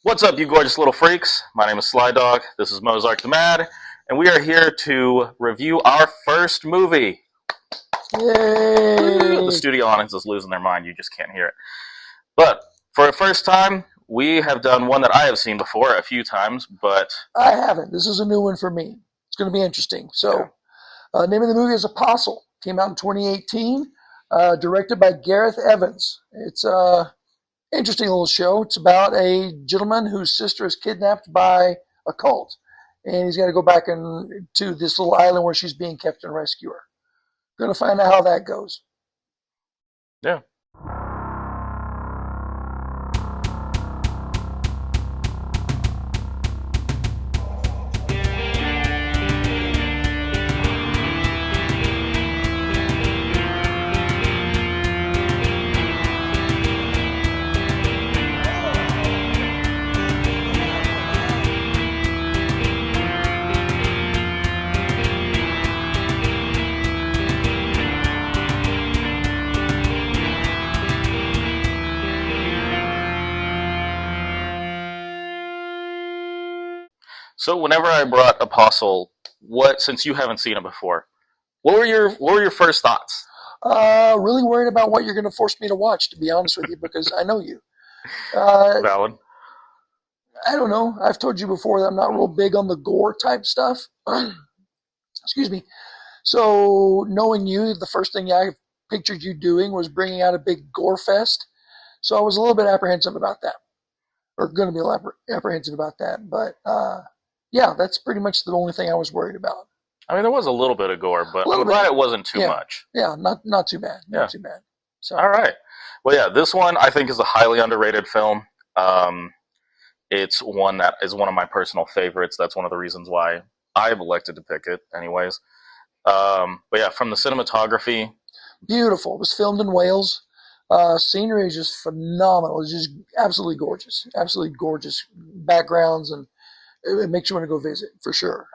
What's up, you gorgeous little freaks? My name is Slydog, this is Mozark the Mad, and we are here to review our first movie. Yay! The studio audience is losing their mind, you just can't hear it. But for the first time, we have done one that I have seen before a few times, but... I haven't. This is a new one for me. It's going to be interesting. So, name of the movie is Apostle. Came out in 2018, directed by Gareth Evans. It's interesting little show. It's about a gentleman whose sister is kidnapped by a cult, and he's got to go back to this little island where she's being kept and rescue her. Going to find out how that goes. Yeah. So whenever I brought Apostle, since you haven't seen it before, what were your first thoughts? Really worried about what you're going to force me to watch, to be honest with you, because I know you. Valid. I don't know. I've told you before that I'm not real big on the gore type stuff. Excuse me. So knowing you, the first thing I pictured you doing was bringing out a big gore fest. So I was a little bit apprehensive about that, or going to be a little apprehensive about that. But yeah, that's pretty much the only thing I was worried about. I mean, there was a little bit of gore, but I'm glad it wasn't too much. Yeah, not too bad. Not too bad. So all right. Well, yeah, this one I think is a highly underrated film. It's one that is one of my personal favorites. That's one of the reasons why I've elected to pick it anyways. But yeah, from the cinematography. Beautiful. It was filmed in Wales. Scenery is just phenomenal. It's just absolutely gorgeous. Absolutely gorgeous backgrounds, and it makes you want to go visit, for sure.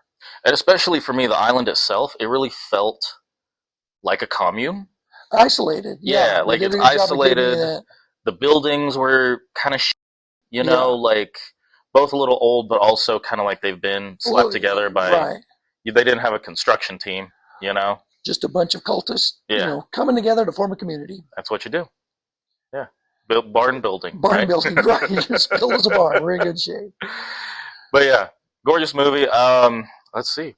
And especially for me, the island itself, it really felt like a commune. Isolated. Yeah, like it's isolated. The buildings were kind of you know, like both a little old, but also kind of like they've been slept together by. They didn't have a construction team, you know. Just a bunch of cultists, you know, coming together to form a community. That's what you do. Yeah, barn building. Barn building, right? Just build us a barn. We're in good shape. But yeah, gorgeous movie. Let's see.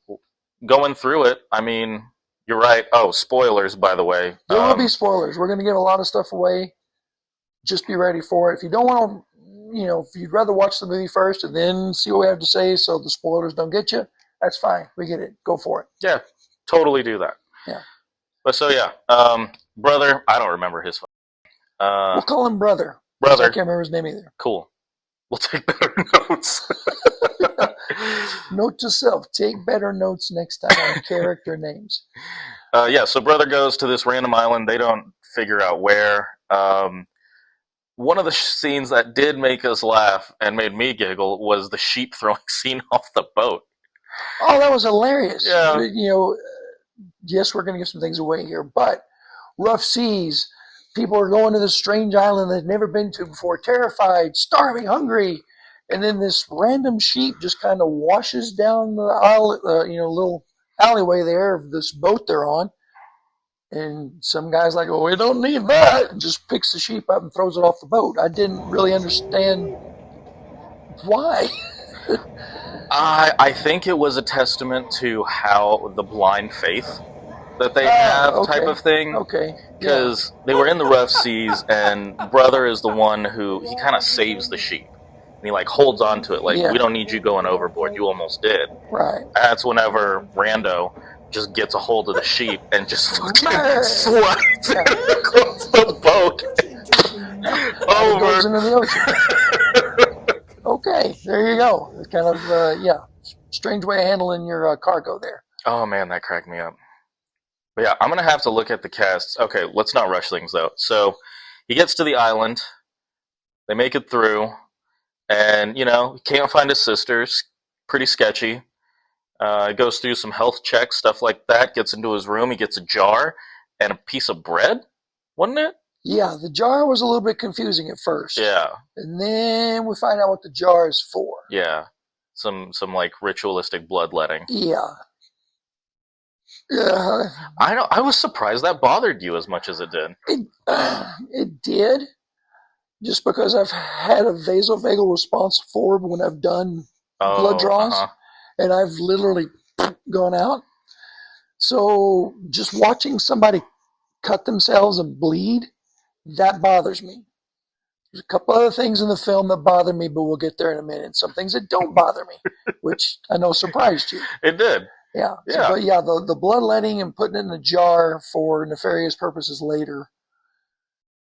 Going through it, I mean, you're right. Oh, spoilers, by the way. There will be spoilers. We're going to give a lot of stuff away. Just be ready for it. If you don't want to. You know, if you'd rather watch the movie first and then see what we have to say so the spoilers don't get you, that's fine. We get it. Go for it. Yeah, totally do that. Yeah. But so, yeah, brother, I don't remember his we'll call him Brother. Brother. I can't remember his name either. Cool. We'll take better notes. Note to self, take better notes next time on character names. Yeah, so Brother goes to this random island. They don't figure out where. One of the scenes that did make us laugh and made me giggle was the sheep throwing scene off the boat. Oh, that was hilarious. Yeah. You know, yes, we're going to give some things away here, but rough seas, people are going to this strange island they've never been to before, terrified, starving, hungry, and then this random sheep just kind of washes down the little alleyway there of this boat they're on. And some guy's like, "Oh, we don't need that," and just picks the sheep up and throws it off the boat. I didn't really understand why. I think it was a testament to how the blind faith that they have type of thing. Okay. Because they were in the rough seas, and Brother is the one who, he kind of saves the sheep. And he, like, holds on to it, like, we don't need you going overboard. You almost did. Right. That's whenever Rando just gets a hold of the sheep and just fucking slides across the boat over. Goes into the ocean. Okay, there you go. It's kind of, strange way of handling your cargo there. Oh, man, that cracked me up. But yeah, I'm going to have to look at the casts. Okay, let's not rush things, though. So he gets to the island. They make it through. And, you know, can't find his sisters. Pretty sketchy. Goes through some health checks, stuff like that. Gets into his room. He gets a jar and a piece of bread, wasn't it? Yeah, the jar was a little bit confusing at first. Yeah, And then we find out what the jar is for. yeah. Some like ritualistic bloodletting. Yeah. Yeah. I was surprised that bothered you as much as it did. It did, just because I've had a vasovagal response forward when I've done blood Oh, draws, and I've literally gone out. So just watching somebody cut themselves and bleed, that bothers me. There's a couple other things in the film that bother me, but we'll get there in a minute. Some things that don't bother me, which I know surprised you. It did. Yeah. Yeah. But yeah, the bloodletting and putting it in a jar for nefarious purposes later,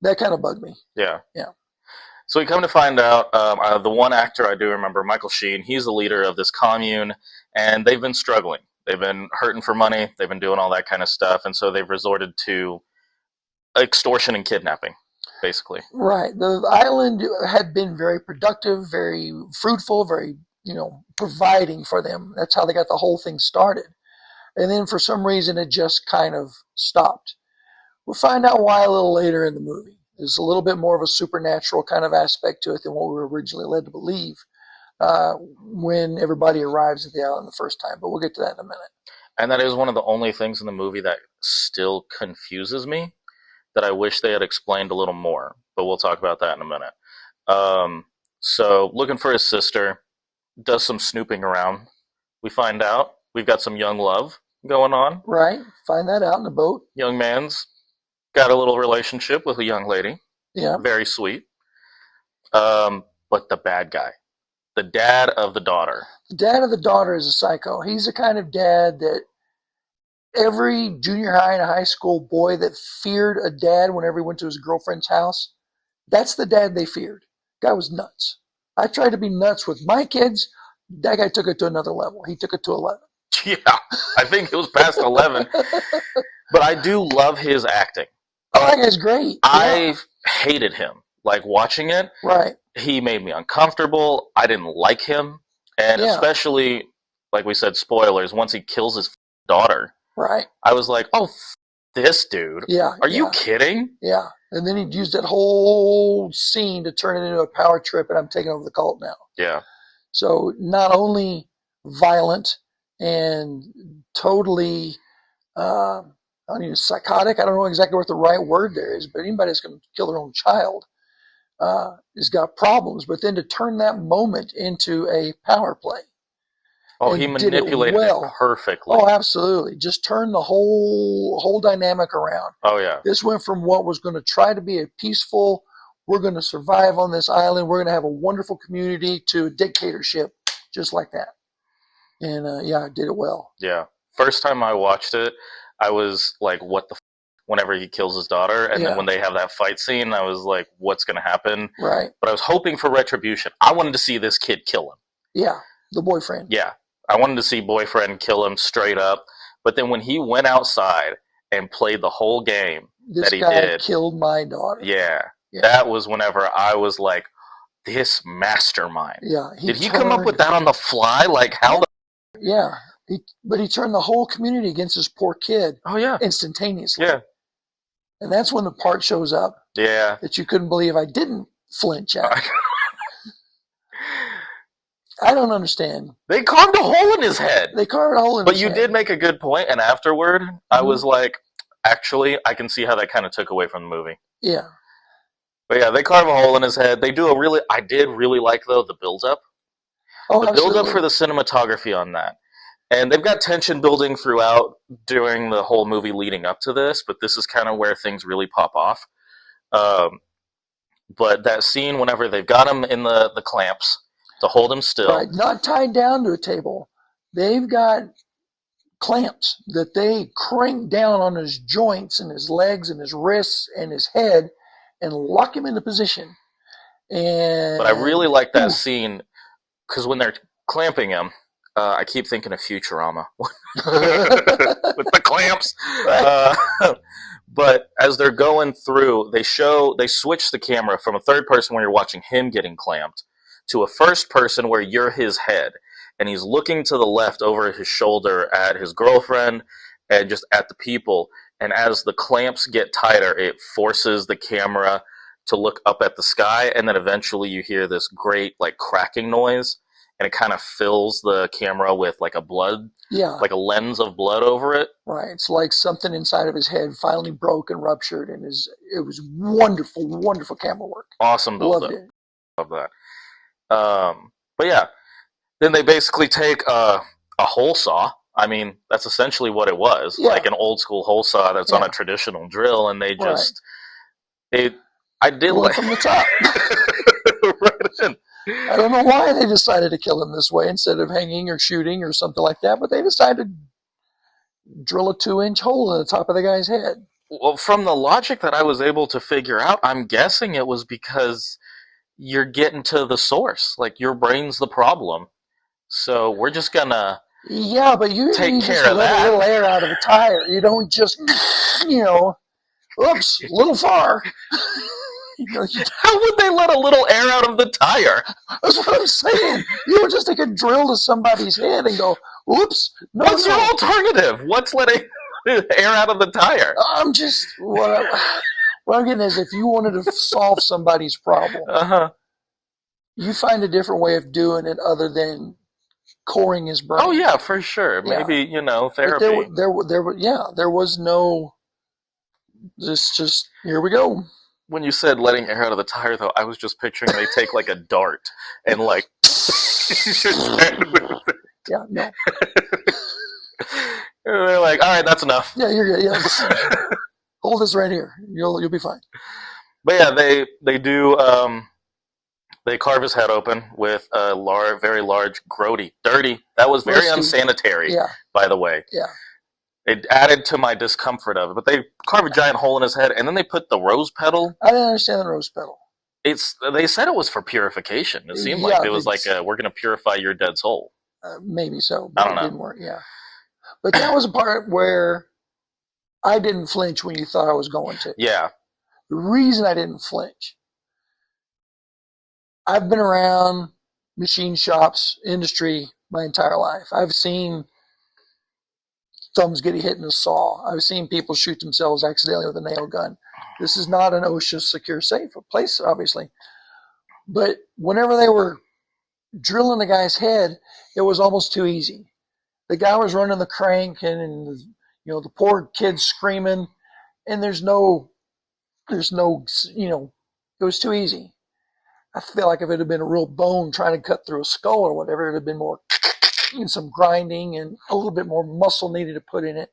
that kind of bugged me. Yeah. Yeah. So we come to find out the one actor I do remember, Michael Sheen, he's the leader of this commune, and they've been struggling. They've been hurting for money. They've been doing all that kind of stuff, and so they've resorted to extortion and kidnapping, basically. Right. The island had been very productive, very fruitful, very, providing for them. That's how they got the whole thing started. And then for some reason, it just kind of stopped. We'll find out why a little later in the movie. There's a little bit more of a supernatural kind of aspect to it than what we were originally led to believe when everybody arrives at the island the first time. But we'll get to that in a minute. And that is one of the only things in the movie that still confuses me, that I wish they had explained a little more. But we'll talk about that in a minute. So looking for his sister, does some snooping around. We find out we've got some young love going on. Right. Find that out in the boat. Young man's got a little relationship with a young lady. Yeah. Very sweet. But the bad guy, the dad of the daughter. The dad of the daughter is a psycho. He's the kind of dad that every junior high and high school boy that feared a dad whenever he went to his girlfriend's house, that's the dad they feared. Guy was nuts. I tried to be nuts with my kids. That guy took it to another level. He took it to 11. Yeah, I think it was past 11. But I do love his acting. Oh, that guy's great. I hated him. Like, watching it, right. He made me uncomfortable. I didn't like him. And especially, like we said, spoilers, once he kills his daughter. Right. I was like, oh, this dude. Yeah. Are you kidding? Yeah. And then he used that whole scene to turn it into a power trip, and I'm taking over the cult now. Yeah. So not only violent and totally psychotic, I don't know exactly what the right word there is, but anybody that's going to kill their own child has got problems. But then to turn that moment into a power play. Oh, he manipulated it perfectly. Oh, absolutely. Just turned the whole dynamic around. Oh, yeah. This went from what was going to try to be a peaceful, we're going to survive on this island, we're going to have a wonderful community, to a dictatorship, just like that. And, I did it well. Yeah. First time I watched it, I was like, what the f-? Whenever he kills his daughter. And then when they have that fight scene, I was like, what's going to happen? Right. But I was hoping for retribution. I wanted to see this kid kill him. Yeah, the boyfriend. Yeah. I wanted to see boyfriend kill him straight up. But then when he went outside and played the whole game that he did. This guy killed my daughter. Yeah. That was whenever I was like, this mastermind. Yeah. Did he come up with that on the fly? Like, how the... Yeah. But he turned the whole community against this poor kid. Oh, yeah. Instantaneously. Yeah. And that's when the part shows up. Yeah. That you couldn't believe I didn't flinch at. I don't understand. They carved a hole in his head. They carved a hole in his head. But you did make a good point, and afterward, I was like, actually, I can see how that kind of took away from the movie. Yeah. But yeah, they carve a hole in his head. They do I did really like, though, the build-up. Oh, the build-up for the cinematography on that. And they've got tension building throughout during the whole movie leading up to this, but this is kind of where things really pop off. But that scene, whenever they've got him in the clamps to hold him still. Right, not tied down to a table. They've got clamps that they crank down on his joints and his legs and his wrists and his head and lock him into position. But I really like that scene, because when they're clamping him, I keep thinking of Futurama with the clamps. But as they're going through, they switch the camera from a third person where you're watching him getting clamped to a first person where you're his head, and he's looking to the left over his shoulder at his girlfriend and just at the people. and as the clamps get tighter, it forces the camera to look up at the sky, and then eventually you hear this great like cracking noise, and it kind of fills the camera with like a blood, Yeah. like a lens of blood over it. Right. It's like something inside of his head finally broke and ruptured, and it was wonderful, wonderful camera work. Awesome build Loved up. it. Love that. But yeah, then they basically take a hole saw. I mean, that's essentially what it was, Yeah. like an old school hole saw that's on Yeah. a traditional drill, and they Right. just I did Pull it like from the top. right in. I don't know why they decided to kill him this way instead of hanging or shooting or something like that, but they decided to drill a 2-inch hole in the top of the guy's head. Well, from the logic that I was able to figure out, I'm guessing it was because you're getting to the source. Like, your brain's the problem. So we're just gonna Yeah, but you take just care of let a that. little air out of the tire. You don't just, oops, a little far. How would they let a little air out of the tire? That's what I'm saying. You don't just take a drill to somebody's head and go, whoops. No, What's your alternative? What's letting air out of the tire? I'm just, what I'm getting is, if you wanted to solve somebody's problem, you find a different way of doing it other than coring his brain. Oh yeah, for sure. Yeah. Maybe, therapy. There was no, just here we go. When you said letting air out of the tire, though, I was just picturing they take like a dart and like. Yeah, no. They're like, all right, that's enough. Yeah, you're good. Yeah, hold this right here. You'll be fine. But yeah, they do. They carve his head open with a very large, dirty. That was very unsanitary. Yeah. By the way. Yeah. It added to my discomfort of it. But they carve a giant hole in his head, and then they put the rose petal. I didn't understand the rose petal. They said it was for purification. It seemed like it was like we're going to purify your dead soul. Maybe so, but I don't know. It didn't work. Yeah, but that was a part where I didn't flinch when you thought I was going to. Yeah. The reason I didn't flinch, I've been around machine shops, industry my entire life. I've seen thumbs get hit in a saw. I've seen people shoot themselves accidentally with a nail gun. This is not an OSHA secure safe place, obviously. But whenever they were drilling the guy's head, it was almost too easy. The guy was running the crank, and the poor kid screaming, and there's no, it was too easy. I feel like if it had been a real bone trying to cut through a skull or whatever, it would have been more and some grinding and a little bit more muscle needed to put in it.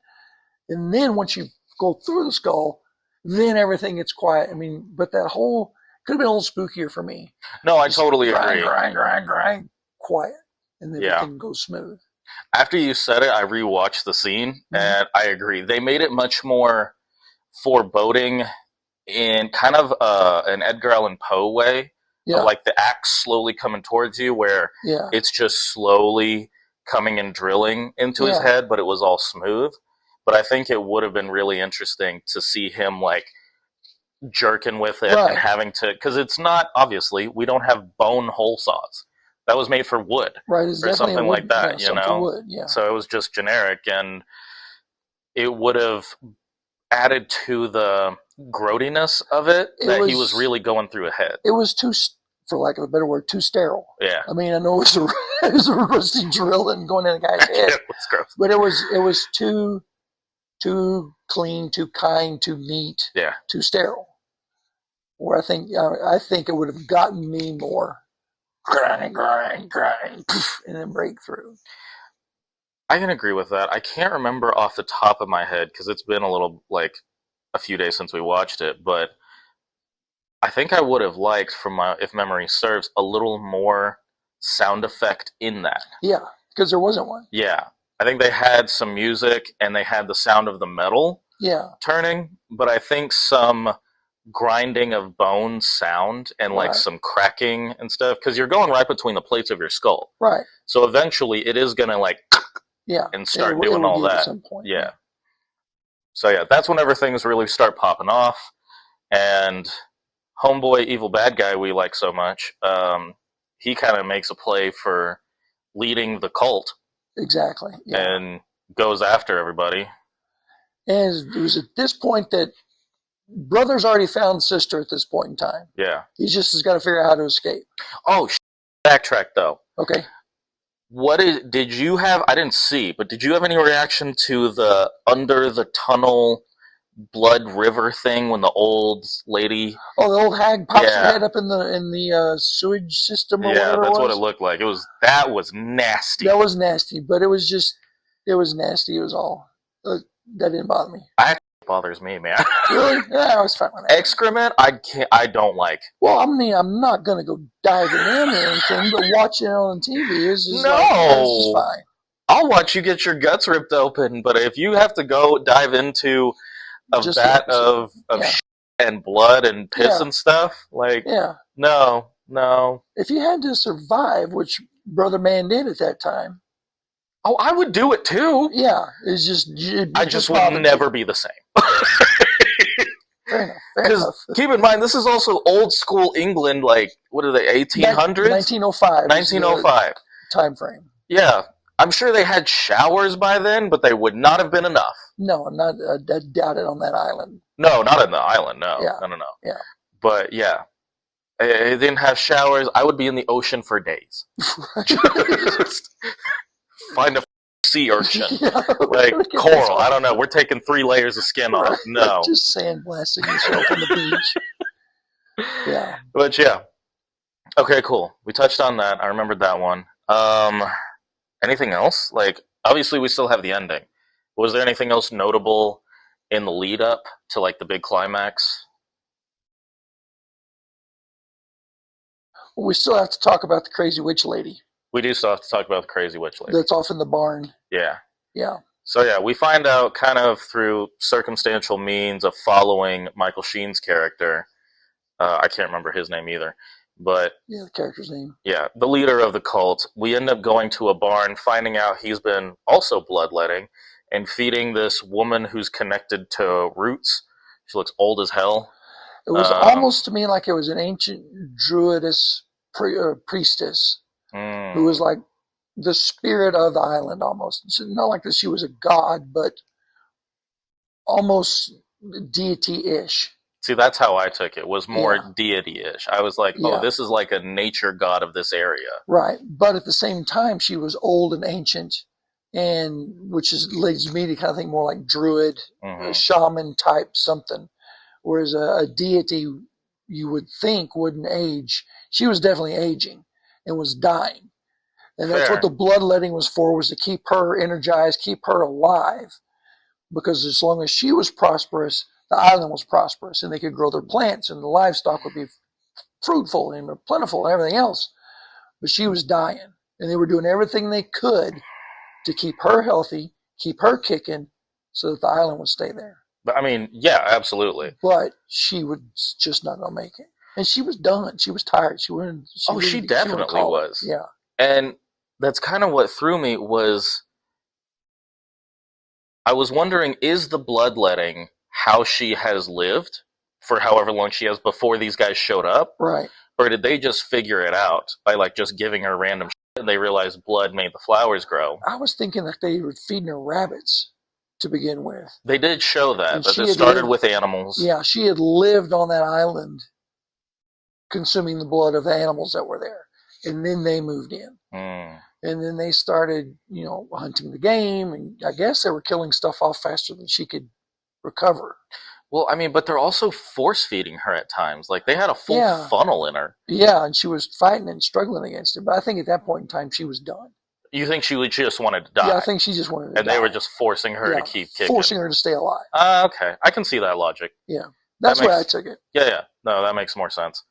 And then once you go through the skull, then everything gets quiet. I mean, but that whole could have been a little spookier for me. No, I totally agree. Grind, quiet, and then everything goes smooth. After you said it, I rewatched the scene, and I agree. They made it much more foreboding in kind of an Edgar Allan Poe way. Yeah. Of like the axe slowly coming towards you, where it's just slowly coming and drilling into his head, but it was all smooth. But I think it would have been really interesting to see him like jerking with it and having to, because it's not, obviously, we don't have bone hole saws. That was made for wood, right? It's or something like that, wood, So it was just generic, and it would have added to the grody-ness of it that he was really going through a head. It was too, for lack of a better word, too sterile. Yeah. I mean, I know it was a rusty drill and going in a guy's head. It was gross. But it was too clean, too kind, too neat, too sterile. Where I think it would have gotten me more grind, and then breakthrough. I can agree with that. I can't remember off the top of my head because it's been a few days since we watched it, but I think I would have liked, if memory serves, a little more sound effect in that. Yeah, because there wasn't one. Yeah. I think they had some music and they had the sound of the metal turning, but I think some grinding of bone sound and some cracking and stuff, because you're going right between the plates of your skull. Right. So eventually it is going to and start doing all that. At some point. Yeah. So that's whenever things really start popping off, and homeboy, evil bad guy we like so much, he kind of makes a play for leading the cult. Exactly. Yeah. And goes after everybody. And it was at this point that brother's already found sister at this point in time. Yeah. He just has got to figure out how to escape. Oh, backtrack though. Okay. Did you have, I didn't see, but did you have any reaction to the under the tunnel blood river thing when the old lady? Oh, the old hag pops her head up in the sewage system or whatever. Yeah, that's what it looked like. That was nasty. That was nasty, but it was nasty. It was all that didn't bother me. It bothers me, man. Really? Yeah, I was fine with that. Excrement, I don't like. Well, I mean, I'm not gonna go diving in or anything, but watching it on TV is just fine. I'll watch you get your guts ripped open, but if you have to go dive into a vat of shit and blood and piss and stuff, like, no. If you had to survive, which Brother Man did at that time. Oh, I would do it too. Yeah, it's just... I just would never be the same. Fair enough. Because keep in mind, this is also old school England, like, what are they, 1800s? 1905. 1905. Time frame. Yeah. I'm sure they had showers by then, but they would not have been enough. No, I doubt it on that island. No, not on the island, no. Yeah. No. Yeah. But, yeah. They didn't have showers. I would be in the ocean for days. Just find a sea urchin. Like coral. I don't know. We're taking 3 layers of skin off. No. Just sandblasting yourself on the beach. Yeah. But yeah. Okay, cool. We touched on that. I remembered that one. Anything else? Like, obviously we still have the ending. Was there anything else notable in the lead up to like the big climax? We still have to talk about the crazy witch lady. We do still have to talk about the crazy witch lady. That's off in the barn. Yeah. Yeah. So yeah, we find out kind of through circumstantial means of following Michael Sheen's character. I can't remember his name either. But yeah, the character's name. Yeah, the leader of the cult. We end up going to a barn, finding out he's been also bloodletting and feeding this woman who's connected to roots. She looks old as hell. It was almost to me like it was an ancient druidess priestess who was like the spirit of the island almost. It's not like that she was a god, but almost deity-ish. See, that's how I took it. Was more deity-ish. I was like, oh, this is like a nature god of this area. Right. But at the same time, she was old and ancient, and which leads me to kind of think more like druid, shaman type something. Whereas a deity you would think wouldn't age. She was definitely aging and was dying. And that's what the bloodletting was for, was to keep her energized, keep her alive. Because as long as she was prosperous, the island was prosperous, and they could grow their plants, and the livestock would be fruitful and plentiful and everything else. But she was dying, and they were doing everything they could to keep her healthy, keep her kicking, so that the island would stay there. But I mean, yeah, absolutely. But she was just not going to make it. And she was done. She was tired. She definitely was. Yeah. And that's kind of what threw me was, I was wondering, is the bloodletting how she has lived for however long she has before these guys showed up? Right. Or did they just figure it out by like just giving her random shit and they realized blood made the flowers grow? I was thinking that they were feeding her rabbits to begin with. They did show that it started with animals. Yeah, she had lived on that island consuming the blood of the animals that were there. And then they moved in. And then they started, hunting the game. And I guess they were killing stuff off faster than she could recover. Well, I mean, but they're also force feeding her at times. Like, they had a full funnel in her. Yeah, and she was fighting and struggling against it. But I think at that point in time, she was done. You think she just wanted to die? Yeah, I think she just wanted to die. And they were just forcing her to keep kicking. Forcing her to stay alive. Okay. I can see that logic. Yeah. That's why I took it. Yeah. No, that makes more sense.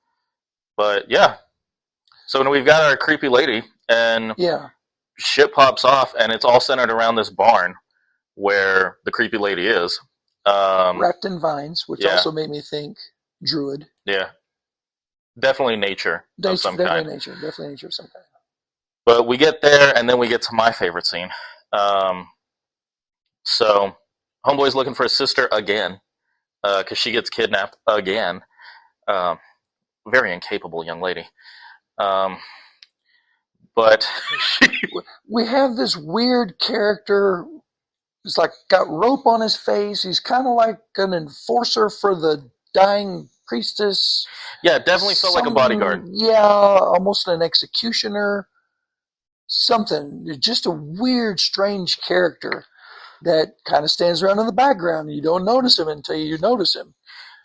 But, yeah. So when we've got our creepy lady, and shit pops off, and it's all centered around this barn where the creepy lady is. Wrapped in vines, which also made me think druid. Yeah. Definitely nature of some kind. Definitely nature of some kind. But we get there, and then we get to my favorite scene. So, homeboy's looking for his sister again, because she gets kidnapped again. Very incapable young lady. But we have this weird character He's like got rope on his face. He's kind of like an enforcer for the dying priestess. Yeah, it definitely felt like a bodyguard. Yeah, almost an executioner. Something. Just a weird, strange character that kind of stands around in the background. You don't notice him until you notice him.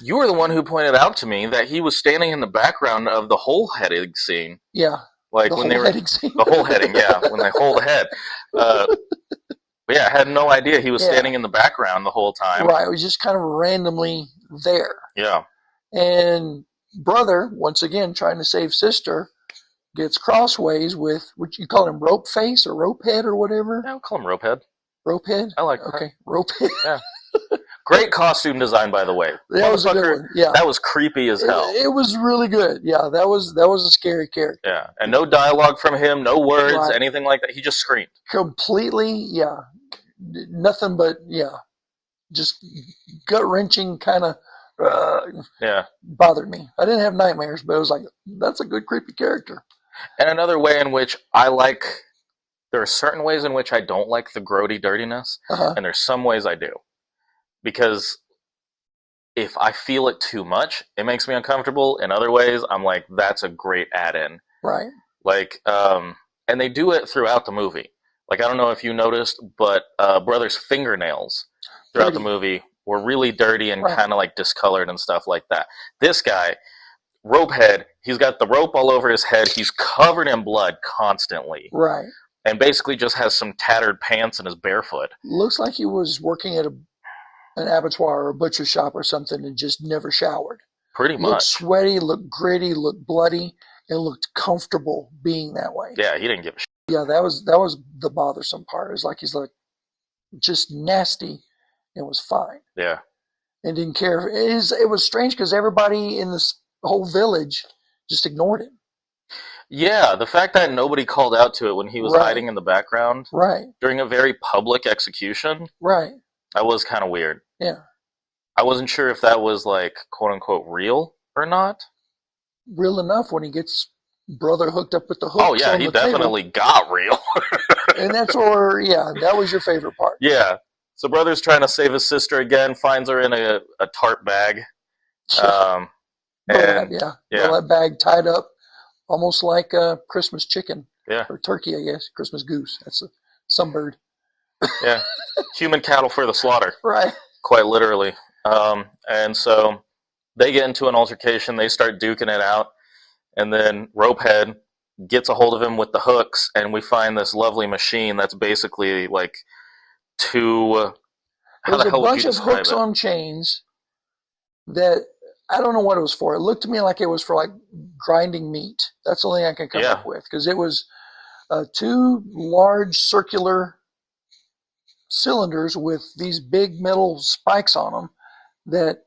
You were the one who pointed out to me that he was standing in the background of the whole heading scene. Yeah. Like when they were the whole heading, yeah, when they hold the head. But yeah, I had no idea he was standing in the background the whole time. Right, it was just kind of randomly there. Yeah. And brother, once again, trying to save sister, gets crossways with, what you call him, rope face or rope head or whatever? Yeah, I'll call him Ropehead. Ropehead? I like that. Okay, Ropehead. Yeah. Great costume design, by the way. That was a good one. Yeah. That was creepy as hell. It was really good. Yeah, that was a scary character. Yeah, and no dialogue from him, no words, anything like that. He just screamed. Completely, yeah. Nothing but, yeah. Just gut-wrenching kind of bothered me. I didn't have nightmares, but it was like, that's a good creepy character. And another way in which there are certain ways in which I don't like the grody dirtiness, and there's some ways I do. Because if I feel it too much, it makes me uncomfortable. In other ways, I'm like, that's a great add-in. Right. Like, and they do it throughout the movie. Like, I don't know if you noticed, but Brother's fingernails throughout the movie were really dirty and kind of like discolored and stuff like that. This guy, Ropehead, he's got the rope all over his head. He's covered in blood constantly. Right. And basically just has some tattered pants and is barefoot. Looks like he was working at an abattoir or a butcher shop or something and just never showered. Pretty much. Looked sweaty, looked gritty, looked bloody, and looked comfortable being that way. Yeah, he didn't give a shit. Yeah, that was the bothersome part. It was like he's like just nasty and was fine. Yeah. And didn't care. It was strange because everybody in this whole village just ignored him. Yeah, the fact that nobody called out to it when he was hiding in the background during a very public execution. Right. That was kind of weird. Yeah. I wasn't sure if that was like quote unquote real or not. Real enough when he gets brother hooked up with the hooks. Oh yeah, he definitely got real. And that's where that was your favorite part. Yeah. So brother's trying to save his sister again, finds her in a tarp bag. That bag tied up almost like a Christmas chicken. Yeah. Or turkey, I guess. Christmas goose. That's some bird. Yeah. Human cattle for the slaughter. Right. Quite literally. And so they get into an altercation. They start duking it out. And then Ropehead gets a hold of him with the hooks. And we find this lovely machine that's basically like two... There's a bunch of hooks on chains that... I don't know what it was for. It looked to me like it was for like grinding meat. That's the only thing I can come up with. Because it was two large circular cylinders with these big metal spikes on them that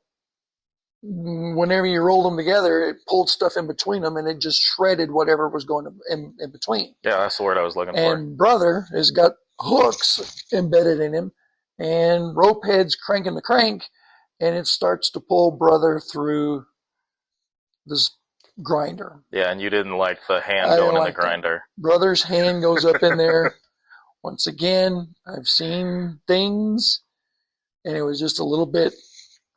whenever you rolled them together, it pulled stuff in between them and it just shredded whatever was going in between. Yeah, that's the word I was looking for. And brother has got hooks embedded in him and Ropehead's cranking the crank. And it starts to pull brother through this grinder. Yeah, and you didn't like the hand going in the grinder. Brother's hand goes up in there. Once again, I've seen things, and it was just a little bit,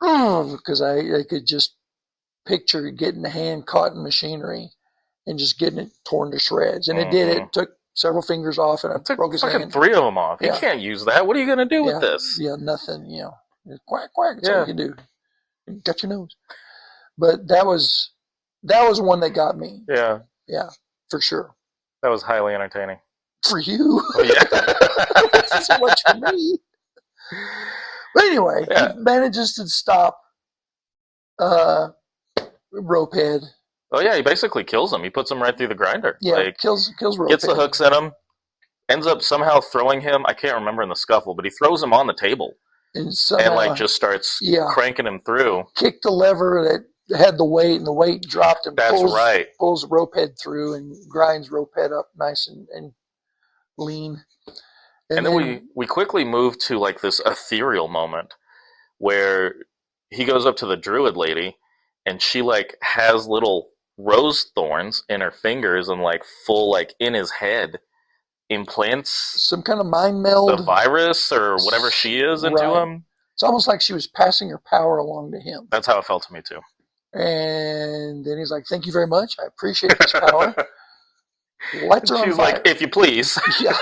because I could just picture getting the hand caught in machinery and just getting it torn to shreds. And it did. It took several fingers off, and I broke his hand. 3 of them off. You can't use that. What are you going to do with this? Yeah, nothing, Quack, quack. That's all you can do. You got your nose. But that was one that got me. Yeah. Yeah, for sure. That was highly entertaining. For you? Oh, yeah. Not so much for me. But anyway, he manages to stop Ropehead. Oh, yeah, he basically kills him. He puts him right through the grinder. Yeah, kills Ropehead. Gets the hooks in him. Ends up somehow throwing him. I can't remember in the scuffle, but he throws him on the table. And just starts cranking him through. Kicked the lever that had the weight, and the weight dropped and pulls Ropehead through and grinds Ropehead up nice and lean. And then we quickly move to like this ethereal moment where he goes up to the druid lady and she like has little rose thorns in her fingers and like full like in his head. implants some kind of mind the meld. virus or whatever she is into Right. him. It's almost like she was passing her power along to him. That's how it felt to me too. And then he's like, "Thank you very much. I appreciate this power." Lights her on She was fire. like, "If you please, Yeah,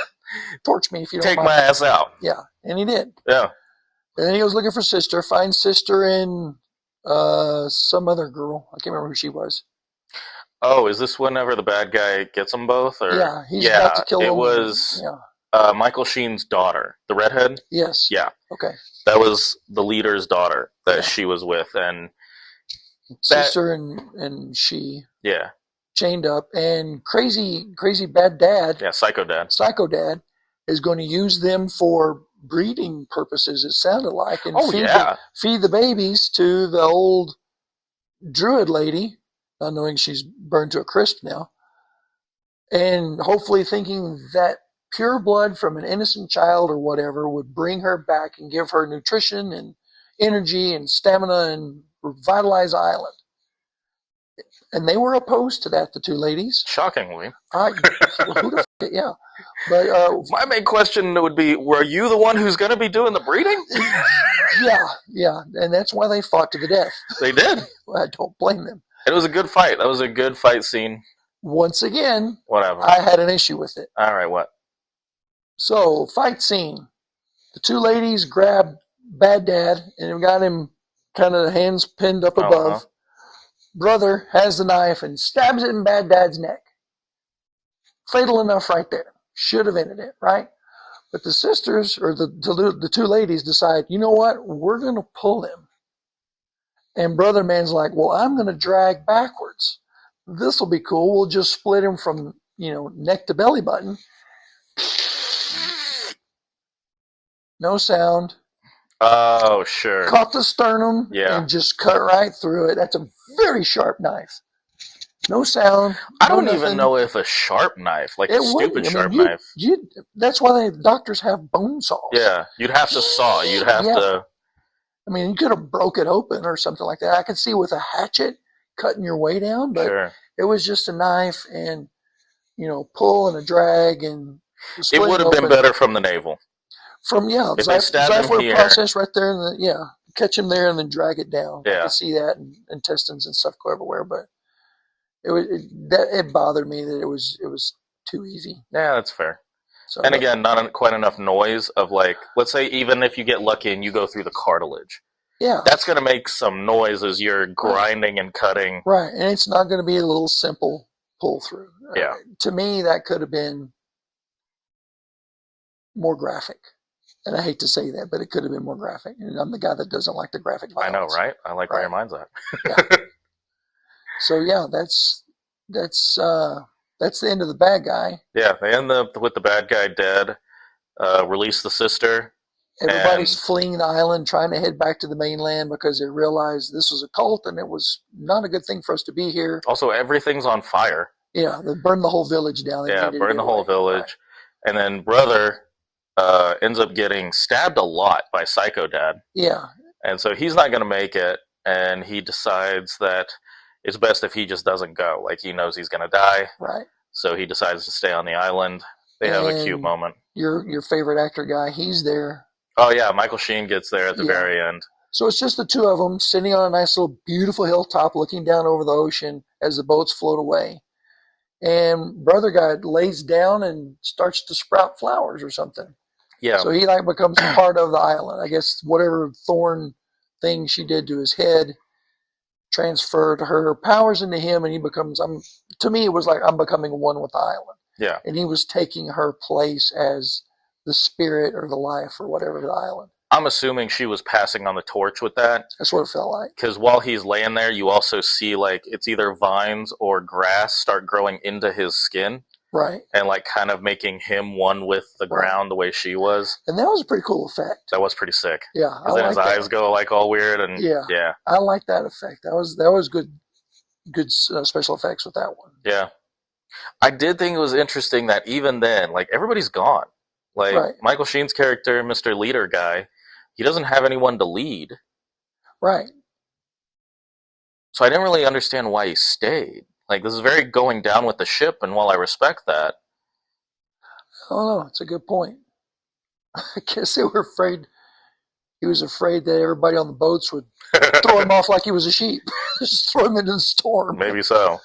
torch me if you don't take mind. my ass out." Yeah, and he did. Yeah. And then he goes looking for sister, finds sister in some other girl. I can't remember who she was. Oh, is this whenever the bad guy gets them both? Or Yeah, he's about to kill it them. was Yeah. Michael Sheen's daughter, the redhead. Yes. Yeah, Okay. that was the leader's daughter that Yeah. she was with, and sister and she yeah, chained up, and crazy bad dad, yeah, psycho dad is going to use them for breeding purposes. It sounded like, and feed the babies to the old druid lady, not knowing she's burned to a crisp now, and hopefully thinking that pure blood from an innocent child or whatever would bring her back and give her nutrition and energy and stamina and revitalize the island. And they were opposed to that, the two ladies. Shockingly. Yeah. But my main question would be, were you the one who's going to be doing the breeding? Yeah. And that's why they fought to the death. They did. Well, I don't blame them. It was a good fight. That was a good fight scene. Once again, whatever. I had an issue with it. All right, what? So, fight scene. The two ladies grabbed bad dad and got him kind of hands pinned up above. Brother has the knife and stabs it in bad dad's neck. Fatal enough right there. Should have ended it, right? But the sisters, or the two ladies, decide, you know what? We're going to pull him. And brother man's like, well, I'm going to drag backwards. This will be cool. We'll just split him from, neck to belly button. No sound. Oh, sure. Caught the sternum and just cut right through it. That's a very sharp knife. No sound. I don't even know if a sharp knife, like a stupid sharp knife. That's why doctors have bone saws. Yeah, you'd have to saw. You'd have to. I mean, you could have broke it open or something like that. I could see with a hatchet cutting your way down, but it was just a knife and, pull and a drag. And it would have been better from the navel. If they stabbed him here, process right there, and catch him there and then drag it down. I could see that, and intestines and stuff go everywhere, but it bothered me that it was too easy. Yeah, that's fair. So, and again, not quite enough noise of, like, let's say even if you get lucky and you go through the cartilage. Yeah. That's going to make some noise as you're grinding and cutting. Right, and it's not going to be a little simple pull through. Yeah. To me, that could have been more graphic. And I hate to say that, but it could have been more graphic. And I'm the guy that doesn't like the graphic violence. I know, right? I like where your mind's at. Yeah. So that's the end of the bad guy. Yeah, they end up with the bad guy dead. Release the sister. Everybody's fleeing the island, trying to head back to the mainland because they realized this was a cult and it was not a good thing for us to be here. Also, everything's on fire. Yeah, they burned the whole village down. Burn the whole village. Right. And then brother ends up getting stabbed a lot by Psycho Dad. Yeah. And so he's not going to make it, and he decides that it's best if he just doesn't go. Like, he knows he's going to die. Right. So he decides to stay on the island. They have a cute moment. Your favorite actor guy, he's there. Oh, yeah, Michael Sheen gets there at the very end. So it's just the two of them sitting on a nice little beautiful hilltop looking down over the ocean as the boats float away. And brother guy lays down and starts to sprout flowers or something. Yeah. So he becomes part of the island. I guess whatever thorn thing she did to his head transferred her powers into him, and he becomes. To me, it was like I'm becoming one with the island. Yeah. And he was taking her place as the spirit or the life or whatever of the island. I'm assuming she was passing on the torch with that. That's what it felt like. Because while he's laying there, you also see, like, it's either vines or grass start growing into his skin. Right. And, like, kind of making him one with the ground the way she was. And that was a pretty cool effect. That was pretty sick. Yeah. Because then his eyes go, like, all weird. And yeah. I like that effect. That was good special effects with that one. Yeah. I did think it was interesting that even then, like, everybody's gone. Like, Michael Sheen's character, Mr. Leader guy, he doesn't have anyone to lead. Right. So I didn't really understand why he stayed. Like, this is very going down with the ship, and while I respect that. Oh no, it's a good point. I guess they were afraid. He was afraid that everybody on the boats would throw him off like he was a sheep. Just throw him into the storm. Maybe so.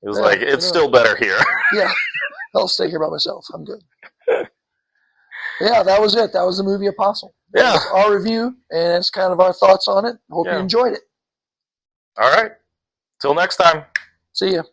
It was Yeah, like, it's still better here. Yeah, I'll stay here by myself. I'm good. Yeah, that was it. That was the movie Apostle. That was our review, and it's kind of our thoughts on it. Hope you enjoyed it. All right. Till next time. See ya.